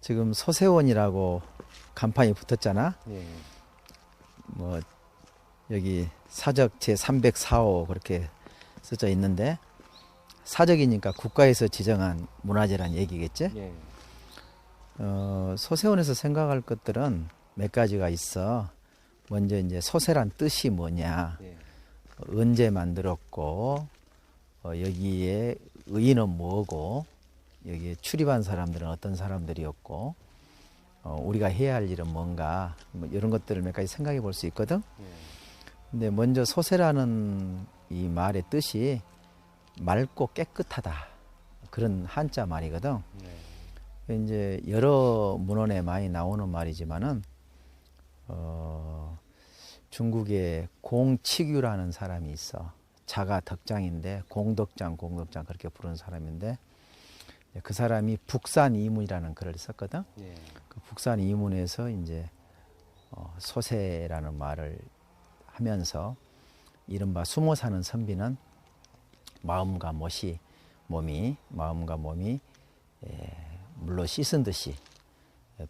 지금 소세원이라고 간판이 붙었잖아. 예. 뭐 여기 사적 제 304호 그렇게 써져 있는데 사적이니까 국가에서 지정한 문화재란 얘기겠지. 예. 소세원에서 생각할 것들은 몇 가지가 있어. 먼저 이제 소세란 뜻이 뭐냐, 예. 언제 만들었고, 여기에 의인은 뭐고, 여기에 출입한 사람들은 어떤 사람들이었고, 우리가 해야 할 일은 뭔가, 뭐 이런 것들을 몇 가지 생각해 볼 수 있거든. 예. 근데 먼저 소세라는 이 말의 뜻이 맑고 깨끗하다, 그런 한자 말이거든. 예. 이제 여러 문헌에 많이 나오는 말이지만은 중국에 공치규라는 사람이 있어. 자가 덕장인데 공덕장 그렇게 부르는 사람인데 그 사람이 북산이문이라는 글을 썼거든. 예. 그 북산이문에서 이제 소세라는 말을 하면서 이른바 숨어 사는 선비는 마음과 몸이 물로 씻은 듯이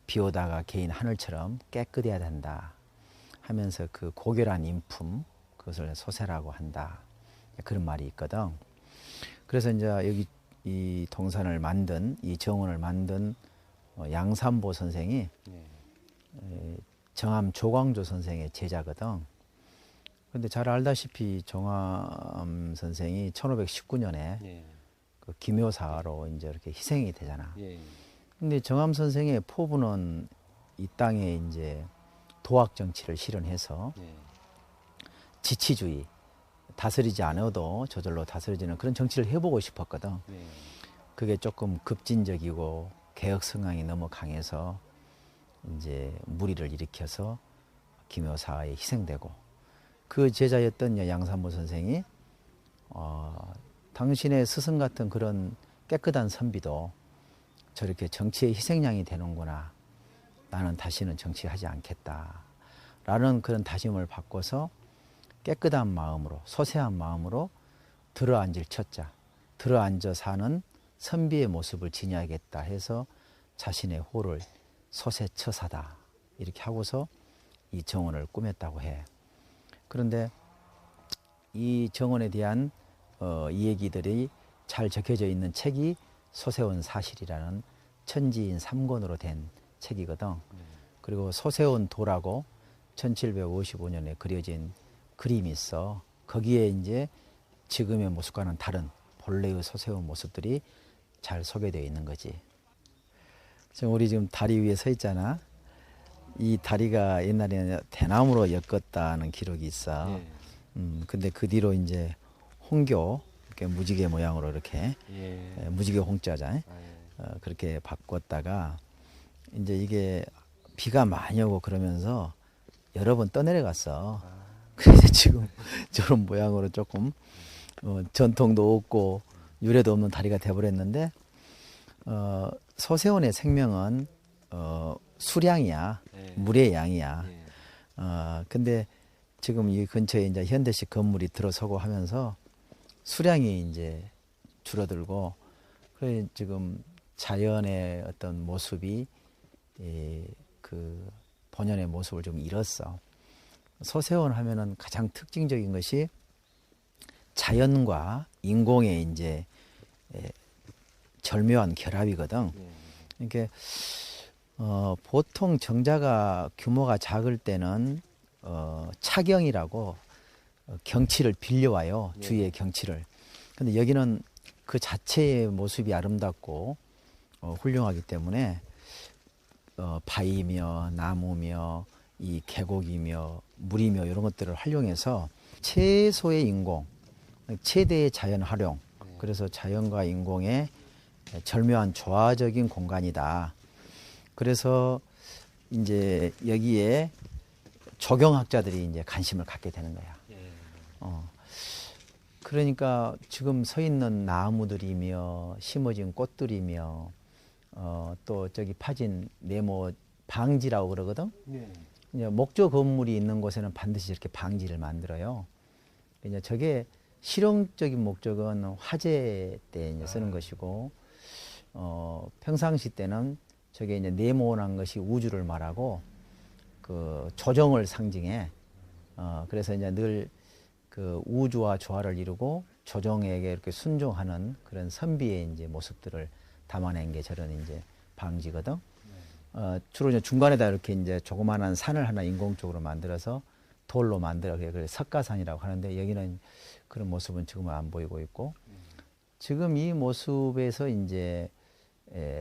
비 오다가 개인 하늘처럼 깨끗해야 된다 하면서 그 고결한 인품, 그것을 소세라고 한다, 그런 말이 있거든. 그래서 이제 여기 이 동산을 만든, 이 정원을 만든 양산보 선생이 예. 정암 조광조 선생의 제자거든. 근데 잘 알다시피 정암 선생이 1519년에 예. 그 기묘사로 이제 이렇게 희생이 되잖아. 예. 근데 정암 선생의 포부는 이 땅에 이제 도학 정치를 실현해서 예. 지치주의, 다스리지 않아도 저절로 다스려지는 그런 정치를 해보고 싶었거든. 예. 그게 조금 급진적이고 개혁 성향이 너무 강해서 이제 무리를 일으켜서 기묘사에 희생되고, 그 제자였던 양산보 선생이 당신의 스승 같은 그런 깨끗한 선비도 저렇게 정치의 희생양이 되는구나, 나는 다시는 정치하지 않겠다 라는 그런 다짐을 바꿔서 깨끗한 마음으로, 소세한 마음으로 들어앉을 처자, 들어앉아 사는 선비의 모습을 지녀야겠다 해서 자신의 호를 소세처사다 이렇게 하고서 이 정원을 꾸몄다고 해. 그런데 이 정원에 대한 이 얘기들이 잘 적혀져 있는 책이 소세원 사실이라는 천지인 3권으로 된 책이거든. 그리고 소세원 도라고 1755년에 그려진 그림이 있어. 거기에 이제 지금의 모습과는 다른 본래의 소세원 모습들이 잘 소개되어 있는 거지. 지금 우리 지금 다리 위에 서 있잖아. 이 다리가 옛날에는 대나무로 엮었다는 기록이 있어. 예. 근데 그 뒤로 이제 홍교, 이렇게 무지개 모양으로 이렇게 예. 무지개 홍자잖아요. 그렇게 바꿨다가 이제 이게 비가 많이 오고 그러면서 여러 번 떠내려갔어. 그래서 지금 저런 모양으로 조금 전통도 없고 유래도 없는 다리가 돼버렸는데, 소세원의 생명은 수량이야, 예. 물의 양이야. 예. 근데 지금 이 근처에 이제 현대식 건물이 들어서고 하면서 수량이 이제 줄어들고, 그래 지금 자연의 어떤 모습이 그 본연의 모습을 좀 잃었어. 소세원 하면은 가장 특징적인 것이 자연과 인공의 이제 절묘한 결합이거든. 이렇게 보통 정자가 규모가 작을 때는 차경이라고 경치를 빌려와요. 주위의 경치를. 근데 여기는 그 자체의 모습이 아름답고 훌륭하기 때문에 바위며 나무며 이 계곡이며 물이며 이런 것들을 활용해서 최소의 인공, 최대의 자연 활용, 그래서 자연과 인공의 절묘한 조화적인 공간이다. 그래서 이제 여기에 조경학자들이 이제 관심을 갖게 되는 거야. 그러니까 지금 서 있는 나무들이며 심어진 꽃들이며 또 저기 파진 네모 방지라고 그러거든. 예. 이제 목조 건물이 있는 곳에는 반드시 이렇게 방지를 만들어요. 이제 저게 실용적인 목적은 화재 때 이제 쓰는 것이고, 평상시 때는 저게 이제 네모난 것이 우주를 말하고 그 조정을 상징해. 그래서 이제 늘 그 우주와 조화를 이루고 조정에게 이렇게 순종하는 그런 선비의 이제 모습들을 담아낸 게 저런 이제 방지거든. 주로 이제 중간에다 이렇게 이제 조그마한 산을 하나 인공적으로 만들어서 돌로 만들어 그래 석가산이라고 하는데 여기는 그런 모습은 지금은 안 보이고 있고 지금 이 모습에서 이제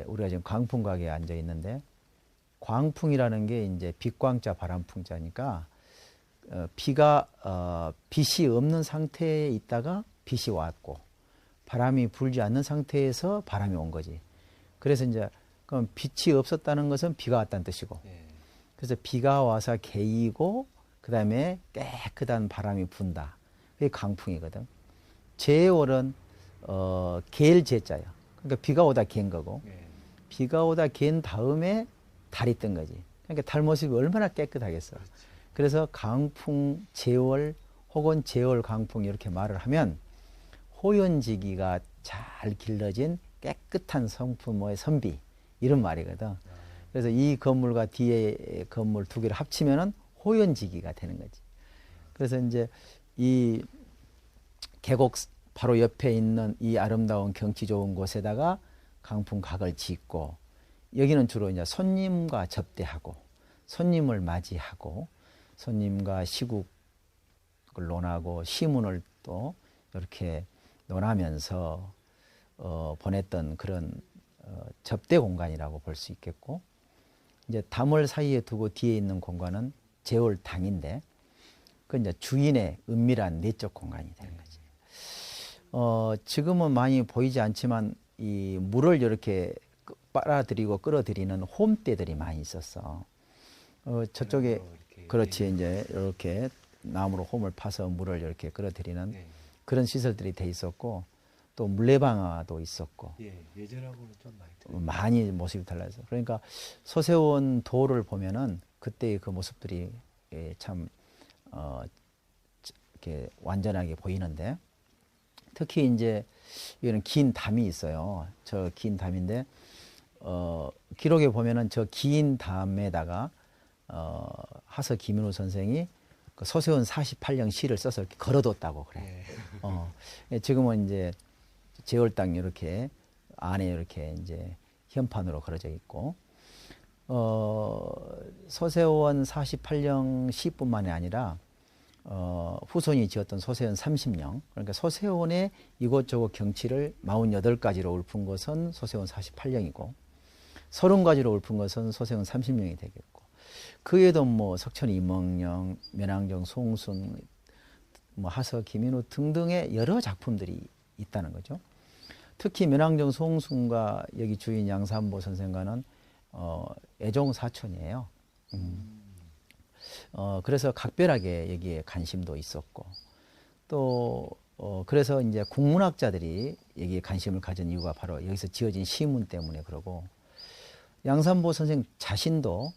우리가 지금 광풍각에 앉아 있는데 광풍이라는 게 이제 빛광자 바람풍자니까 빛이 없는 상태에 있다가 빛이 왔고 바람이 불지 않는 상태에서 바람이 온 거지. 그래서 이제 그럼 빛이 없었다는 것은 비가 왔다는 뜻이고. 그래서 비가 와서 개이고 그다음에 깨끗한 바람이 분다. 그게 강풍이거든. 제월은 개일 제자야. 그러니까 비가 오다 갠 거고. 비가 오다 갠 다음에 달이 뜬 거지. 그러니까 달 모습이 얼마나 깨끗하겠어. 그래서 강풍 제월 혹은 제월 강풍 이렇게 말을 하면 호연지기가 잘 길러진 깨끗한 성품의 선비 이런 말이거든. 그래서 이 건물과 뒤에 건물 두 개를 합치면은 호연지기가 되는 거지. 그래서 이제 이 계곡 바로 옆에 있는 이 아름다운 경치 좋은 곳에다가 강풍각을 짓고 여기는 주로 이제 손님과 접대하고 손님을 맞이하고 손님과 시국을 논하고 시문을 또 이렇게 논하면서 보냈던 그런 접대 공간이라고 볼 수 있겠고 이제 담을 사이에 두고 뒤에 있는 공간은 제월당인데 그 이제 주인의 은밀한 내적 공간이 되는 거지. 지금은 많이 보이지 않지만 이 물을 이렇게 빨아들이고 끌어들이는 홈대들이 많이 있었어. 저쪽에 그렇지 이제 이렇게 나무로 홈을 파서 물을 이렇게 끌어들이는 그런 시설들이 돼 있었고 또 물레방아도 있었고 예전하고는 좀 많이 많이 모습이 달라서 그러니까 소세원 도를 보면은 그때의 그 모습들이 참 이렇게 완전하게 보이는데 특히 이제 여기는 긴 담이 있어요. 저 긴 담인데 기록에 보면은 저 긴 담에다가 하서 김윤호 선생이 그 소세원 48령 시를 써서 이렇게 걸어뒀다고 그래. 지금은 이제 제월당 이렇게 안에 이렇게 이제 현판으로 걸어져 있고 소세원 48령 시뿐만이 아니라 후손이 지었던 소세원 30령 그러니까 소세원의 이곳저곳 경치를 48가지로 읊은 것은 소세원 48령이고 30가지로 읊은 것은 소세원 30령이 되겠고 그에도 뭐 석천 이몽령, 면왕정 송순, 뭐 하서 김인호 등등의 여러 작품들이 있다는 거죠. 특히 면왕정 송순과 여기 주인 양산보 선생과는 애종 사촌이에요. 그래서 각별하게 여기에 관심도 있었고 또 그래서 이제 국문학자들이 여기에 관심을 가진 이유가 바로 여기서 지어진 시문 때문에 그러고 양산보 선생 자신도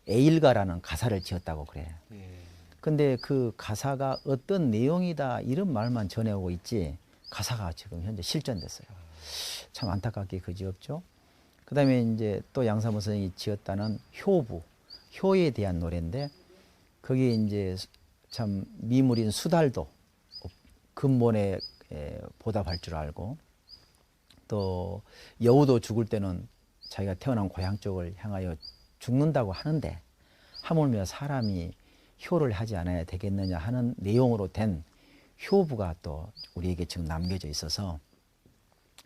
에일가라는 가사를 지었다고 그래. 근데 그 가사가 어떤 내용이다 이런 말만 전해오고 있지 가사가 지금 현재 실전됐어요. 참 안타깝게 그지없죠. 그 다음에 이제 또 양산보 선생이 지었다는 효부, 효에 대한 노래인데 거기에 이제 참 미물인 수달도 근본에 보답할 줄 알고 또 여우도 죽을 때는 자기가 태어난 고향 쪽을 향하여 죽는다고 하는데 하물며 사람이 효를 하지 않아야 되겠느냐 하는 내용으로 된 효부가 또 우리에게 지금 남겨져 있어서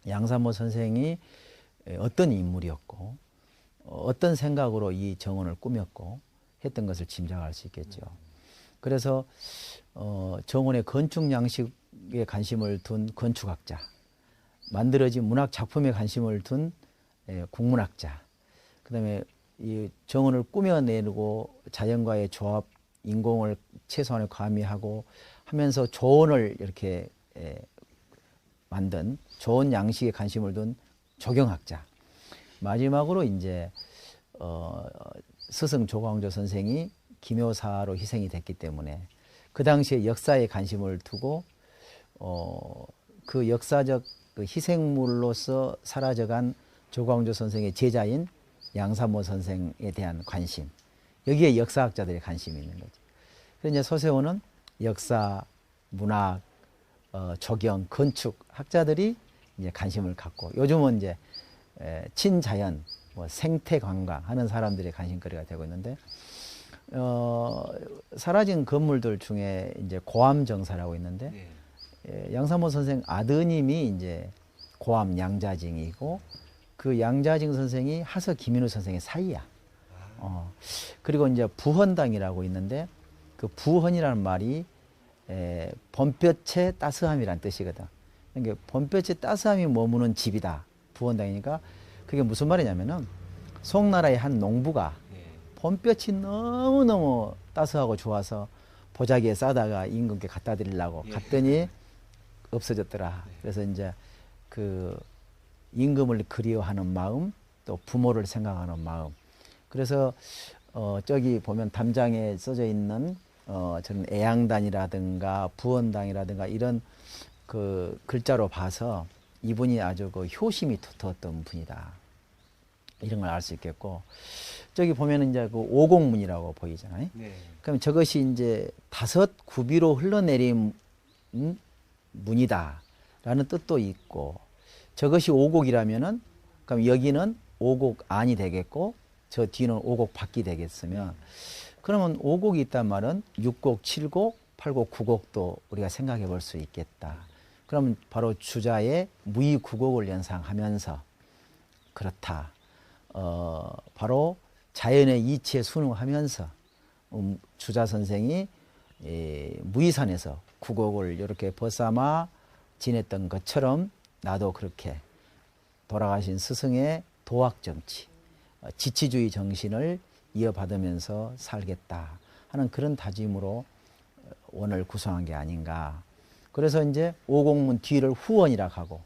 양산보 선생이 어떤 인물이었고 어떤 생각으로 이 정원을 꾸몄고 했던 것을 짐작할 수 있겠죠. 그래서 정원의 건축 양식에 관심을 둔 건축학자, 만들어진 문학 작품에 관심을 둔 국문학자, 그다음에 이 정원을 꾸며내고 자연과의 조합, 인공을 최소한을 가미하고 하면서 조언을 이렇게 만든 좋은 양식에 관심을 둔 조경학자. 마지막으로 이제 스승 조광조 선생이 기묘사로 희생이 됐기 때문에 그 당시에 역사에 관심을 두고 그 역사적 그 희생물로서 사라져간 조광조 선생의 제자인 양사모 선생에 대한 관심, 여기에 역사학자들의 관심이 있는 거죠. 그래서 이제 서세원은 역사, 문학, 조경, 건축 학자들이 이제 관심을 갖고, 요즘은 이제 친자연, 뭐 생태 관광 하는 사람들의 관심거리가 되고 있는데, 사라진 건물들 중에 이제 고암정사라고 있는데, 네. 양사모 선생 아드님이 이제 고암 양자징이고, 그 양자징 선생이 하서 김인우 선생의 사이야. 그리고 이제 부헌당이라고 있는데, 그 부헌이라는 말이 봄볕의 따스함이란 뜻이거든. 그러니까 봄볕의 따스함이 머무는 집이다. 부헌당이니까 그게 무슨 말이냐면은 송나라의 한 농부가 네. 봄볕이 너무너무 따스하고 좋아서 보자기에 싸다가 임금께 갖다 드리려고 갔더니 없어졌더라. 그래서 이제 그 임금을 그리워하는 마음, 또 부모를 생각하는 마음. 그래서 저기 보면 담장에 써져 있는 저는 애양단이라든가 부헌당이라든가 이런 그 글자로 봐서 이분이 아주 그 효심이 두터웠던 분이다. 이런 걸 알 수 있겠고, 저기 보면 이제 그 오곡문이라고 보이잖아요. 네. 그럼 저것이 이제 5 구비로 흘러내린 문이다라는 뜻도 있고, 저것이 오곡이라면은 그럼 여기는 오곡 안이 되겠고, 저 뒤는 오곡 밖이 되겠으면, 그러면 오곡이 있단 말은 6곡, 7곡, 8곡, 9곡도 우리가 생각해 볼 수 있겠다. 그러면 바로 주자의 무의 9곡을 연상하면서 그렇다. 바로 자연의 이치에 순응하면서 주자 선생이 무의산에서 9곡을 이렇게 벗삼아 지냈던 것처럼 나도 그렇게 돌아가신 스승의 도학정치, 지치주의 정신을 이어받으면서 살겠다 하는 그런 다짐으로 원을 구성한 게 아닌가. 그래서 이제 오곡문 뒤를 후원이라고 하고,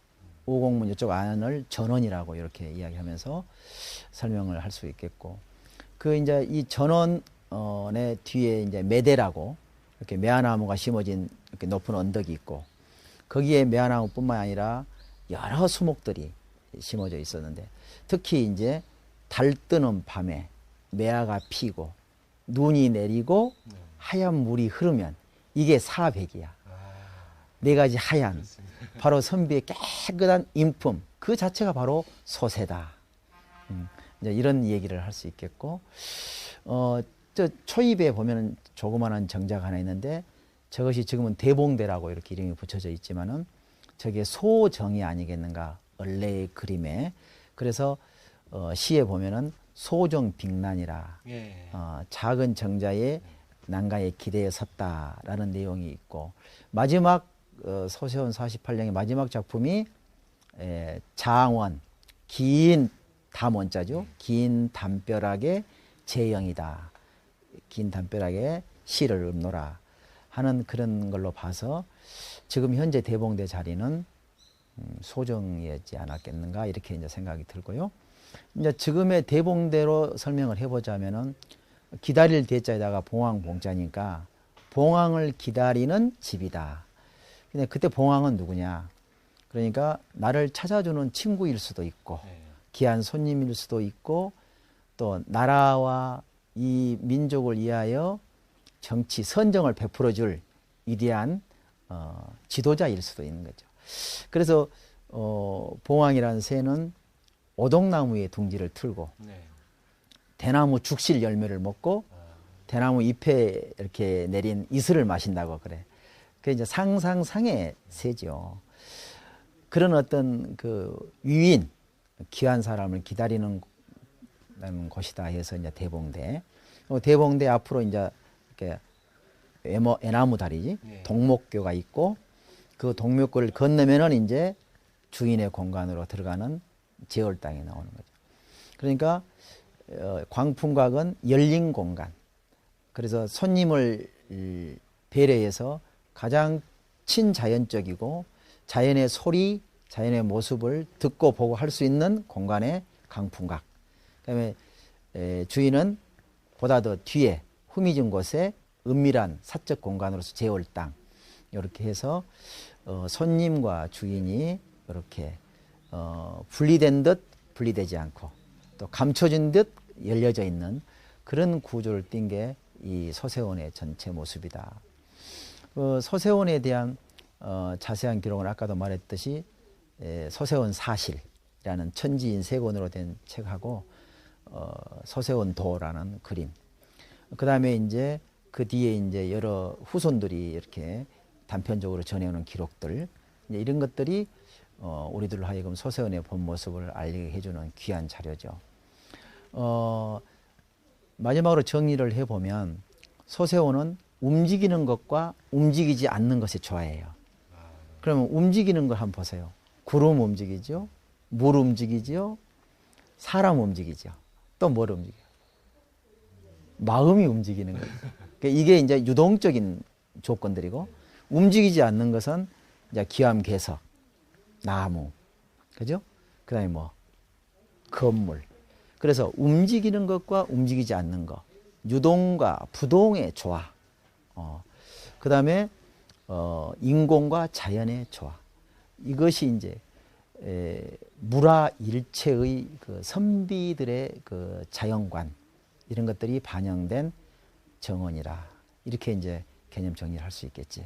오곡문 이쪽 안을 전원이라고 이렇게 이야기하면서 설명을 할 수 있겠고, 그 이제 이 전원의 뒤에 이제 매대라고 이렇게 매화나무가 심어진 이렇게 높은 언덕이 있고, 거기에 매화나무뿐만 아니라 여러 수목들이 심어져 있었는데, 특히 이제 달 뜨는 밤에 매화가 피고 눈이 내리고 하얀 물이 흐르면 이게 사백이야. 4가지 하얀, 바로 선비의 깨끗한 인품, 그 자체가 바로 소세다. 이제 이런 얘기를 할 수 있겠고, 저 초입에 보면은 조그마한 정자가 하나 있는데, 저것이 지금은 대봉대라고 이렇게 이름이 붙여져 있지만은 저게 소정이 아니겠는가, 원래의 그림에. 그래서 시에 보면은 소정빅난이라, 작은 정자에 난가에 기대어 섰다라는 내용이 있고, 마지막 서세원 48령의 마지막 작품이 장원, 긴 담원자죠. 긴 담벼락의 재영이다. 긴 담벼락에 시를 읊노라 하는 그런 걸로 봐서 지금 현재 대봉대 자리는 소정이었지 않았겠는가, 이렇게 이제 생각이 들고요. 이제 지금의 대봉대로 설명을 해보자면은 기다릴 대자에다가 봉황 봉자니까 봉황을 기다리는 집이다. 근데 그때 봉황은 누구냐? 그러니까 나를 찾아주는 친구일 수도 있고, 귀한 손님일 수도 있고, 또 나라와 이 민족을 위하여 정치 선정을 베풀어줄 위대한 지도자일 수도 있는 거죠. 그래서 봉황이라는 새는 오동나무에 둥지를 틀고 대나무 죽실 열매를 먹고 대나무 잎에 이렇게 내린 이슬을 마신다고 그래. 그게 이제 상상상의 새죠. 그런 어떤 그 위인, 귀한 사람을 기다리는 곳이다 해서 이제 대봉대. 대봉대 앞으로 이제 이렇게 애나무 다리지, 동목교가 있고, 그 동목교를 건너면은 이제 주인의 공간으로 들어가는 제월당에 나오는 거죠. 그러니까 광풍각은 열린 공간. 그래서 손님을 배려해서 가장 친자연적이고 자연의 소리, 자연의 모습을 듣고 보고 할 수 있는 공간의 광풍각. 그다음에 주인은 보다 더 뒤에 후미진 곳에 은밀한 사적 공간으로서 제월당. 이렇게 해서 손님과 주인이 이렇게 분리된 듯 분리되지 않고 또 감춰진 듯 열려져 있는 그런 구조를 띈 게 이 서세원의 전체 모습이다. 서세원에 대한 자세한 기록은 아까도 말했듯이 서세원 사실이라는 천지인 세 권으로 된 책하고 서세원도라는 그림. 그 다음에 이제 그 뒤에 이제 여러 후손들이 이렇게 단편적으로 전해오는 기록들, 이제 이런 것들이 우리들로 하여금 서세원의 본 모습을 알게 해주는 귀한 자료죠. 마지막으로 정리를 해보면 서세원은 움직이는 것과 움직이지 않는 것을 좋아해요. 그러면 움직이는 걸 한번 보세요. 구름 움직이죠. 물 움직이죠. 사람 움직이죠. 또 뭘 움직여요? 마음이 움직이는 거죠. 그러니까 이게 이제 유동적인 조건들이고, 움직이지 않는 것은 이제 기암괴석, 나무, 그죠? 그 다음에 뭐, 건물. 그래서 움직이는 것과 움직이지 않는 것, 유동과 부동의 조화, 그 다음에 인공과 자연의 조화. 이것이 이제 물화일체의 그 선비들의 그 자연관, 이런 것들이 반영된 정원이라, 이렇게 이제 개념 정리를 할 수 있겠지.